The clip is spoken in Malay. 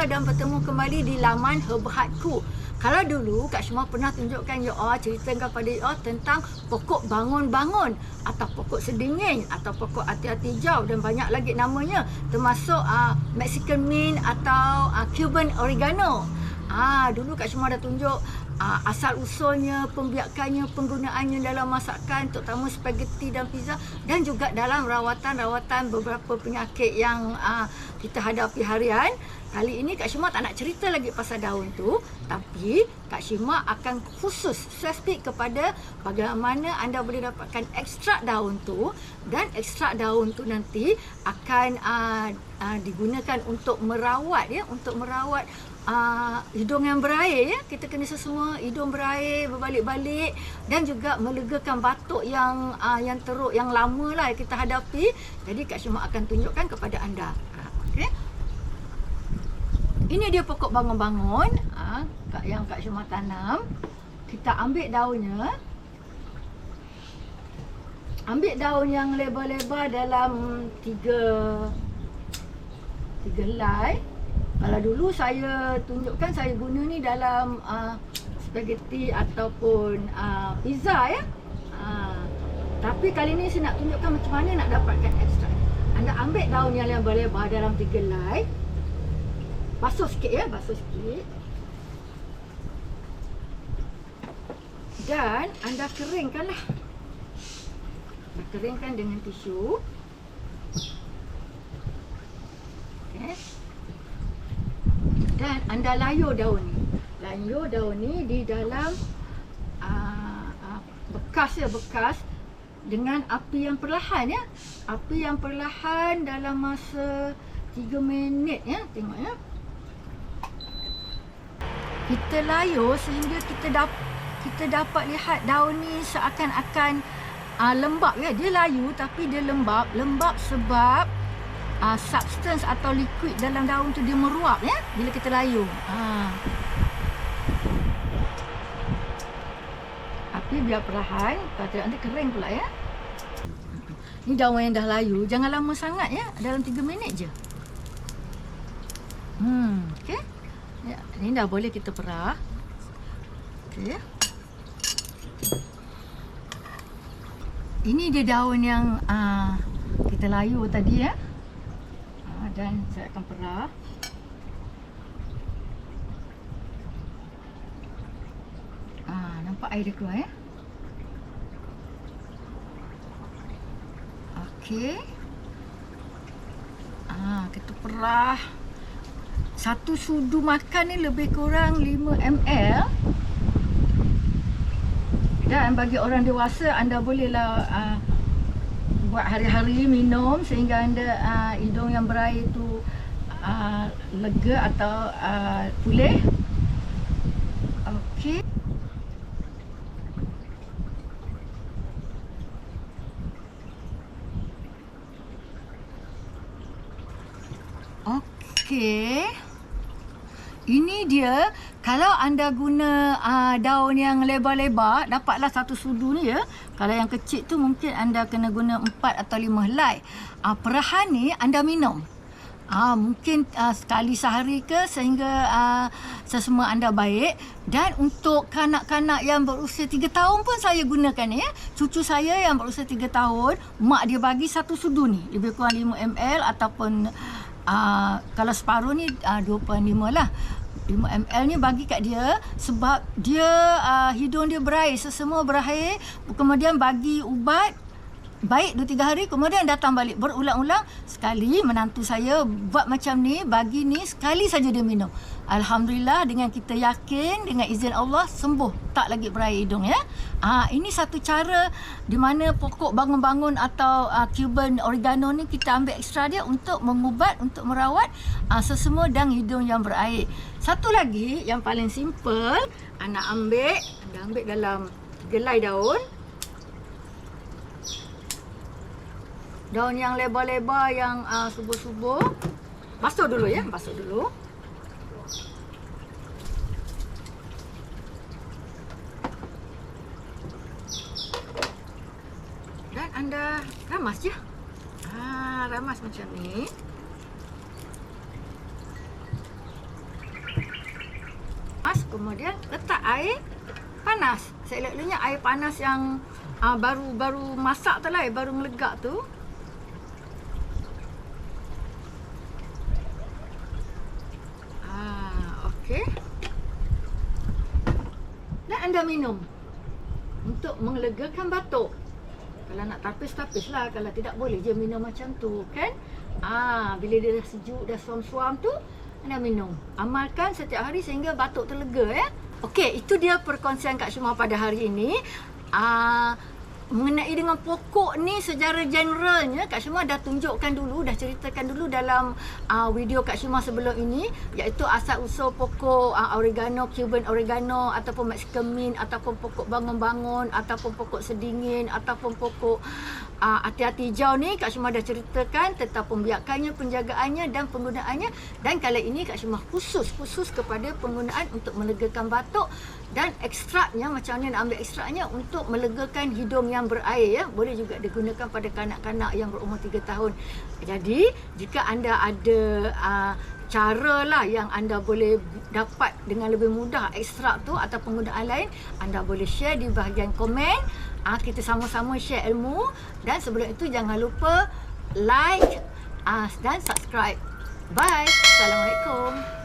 berjumpa dan bertemu kembali di laman Herbahatku. Kalau dulu Kak Syima pernah tunjukkan ceritakan pada tentang pokok bangun-bangun atau pokok sedingin atau pokok hati-hati hijau dan banyak lagi namanya, termasuk Mexican mint atau Cuban oregano. Dulu Kak Syima dah tunjuk asal usulnya, pembiakannya, penggunaannya dalam masakan, terutama spaghetti dan pizza, dan juga dalam rawatan-rawatan beberapa penyakit yang kita hadapi harian. Kali ini Kak Syima tak nak cerita lagi pasal daun tu, tapi Kak Syima akan khusus spesifik kepada bagaimana anda boleh dapatkan ekstrak daun tu, dan ekstrak daun tu nanti akan digunakan untuk merawat hidung yang berair. Kita kena semua hidung berair berbalik-balik, dan juga melegakan batuk yang teruk, yang lama lah kita hadapi. Jadi Kak Syima akan tunjukkan kepada anda. Okey. Ini dia pokok bangun-bangun yang Kak Syima tanam. Kita ambil daunnya. Ambil daun yang lebar-lebar dalam 3 helai. Kalau dulu saya tunjukkan, saya guna ni dalam spaghetti ataupun pizza ya. Tapi kali ni saya nak tunjukkan macam mana nak dapatkan ekstrak. Anda ambil daun yang lebar-lebar dalam 3 helai. Basuh sikit ya, basuh sikit. Dan anda keringkanlah. Keringkan dengan tisu. Okey. Dan anda layur daun ni. Layur daun ni di dalam bekas dengan api yang perlahan ya. Api yang perlahan dalam masa 3 minit ya. Tengok ya. Kita layur sehingga kita dapat lihat daun ni seakan-akan lembab ya. Dia layu tapi dia lembab sebab substance atau liquid dalam daun tu dia meruap ya bila kita layur. Api biar perlahan, kalau tidak nanti kering pula ya. Ni daun yang dah layu, jangan lama sangat ya, dalam 3 minit je. Okey. Ya, ini dah boleh kita perah. Okey. Ini dia daun yang kita layu tadi ya. Dan saya akan perah. Nampak air dia keluar ya. Okey. Kita perah. Satu sudu makan ni lebih kurang 5 ml. Dan bagi orang dewasa, anda bolehlah buat hari-hari minum sehingga anda hidung yang berair tu lega atau pulih. Okey. Okey. Ini dia, kalau anda guna daun yang lebar-lebar, dapatlah satu sudu ni ya. Kalau yang kecil tu mungkin anda kena guna 4 atau 5 helai. Perahan ni anda minum. Mungkin sekali sehari ke, sehingga sesemua anda baik. Dan untuk kanak-kanak yang berusia 3 tahun pun saya gunakan ni ya. Cucu saya yang berusia 3 tahun, mak dia bagi satu sudu ni, lebih kurang 5 ml ataupun kalau separuh ni 2.5 lah. 5 ml ni bagi kat dia sebab dia hidung dia berair, sesemua berair, kemudian bagi ubat baik 2-3 hari, kemudian datang balik berulang-ulang. Sekali menantu saya buat macam ni, bagi ni sekali saja dia minum. Alhamdulillah, dengan kita yakin, dengan izin Allah sembuh, tak lagi berair hidung ya. Ini satu cara di mana pokok bangun-bangun atau Cuban oregano ni kita ambil ekstra dia untuk mengubat, untuk merawat sesemua dan hidung yang berair. Satu lagi yang paling simple, anda ambil dalam gelai daun. Daun yang lebar-lebar, yang subur-subur. Basuh dulu ya, basuh dulu. Dan anda ramas je. Ramas macam ni. Kemudian letak air panas. Selok-seloknya air panas yang baru masak tu lah, baru melegak tu. Okey. Dan anda minum untuk melegakan batuk. Kalau nak tapis-tapis lah, kalau tidak boleh je minum macam tu kan. Bila dia dah sejuk, dah suam-suam tu, anda minum. Amalkan setiap hari sehingga batuk terlega ya. Okey, itu dia perkongsian Kak Syumah pada hari ini. Mengenai dengan pokok ni secara generalnya Kak Syumah dah tunjukkan dulu, dah ceritakan dulu dalam video Kak Syumah sebelum ini, iaitu asal usul pokok oregano, Cuban oregano ataupun Mexican mint ataupun pokok bangun-bangun ataupun pokok sedingin ataupun pokok hati-hati hijau ni. Kak Syumah dah ceritakan tentang pembiakannya, penjagaannya dan penggunaannya. Dan kali ini Kak Syumah khusus kepada penggunaan untuk melegakan batuk dan ekstraknya, macam mana nak ambil ekstraknya untuk melegakan hidung yang berair ya. Boleh juga digunakan pada kanak-kanak yang berumur 3 tahun. Jadi jika anda ada cara lah yang anda boleh dapat dengan lebih mudah ekstrak tu atau penggunaan lain, anda boleh share di bahagian komen. Kita sama-sama share ilmu. Dan sebelum itu jangan lupa like dan subscribe. Bye. Assalamualaikum.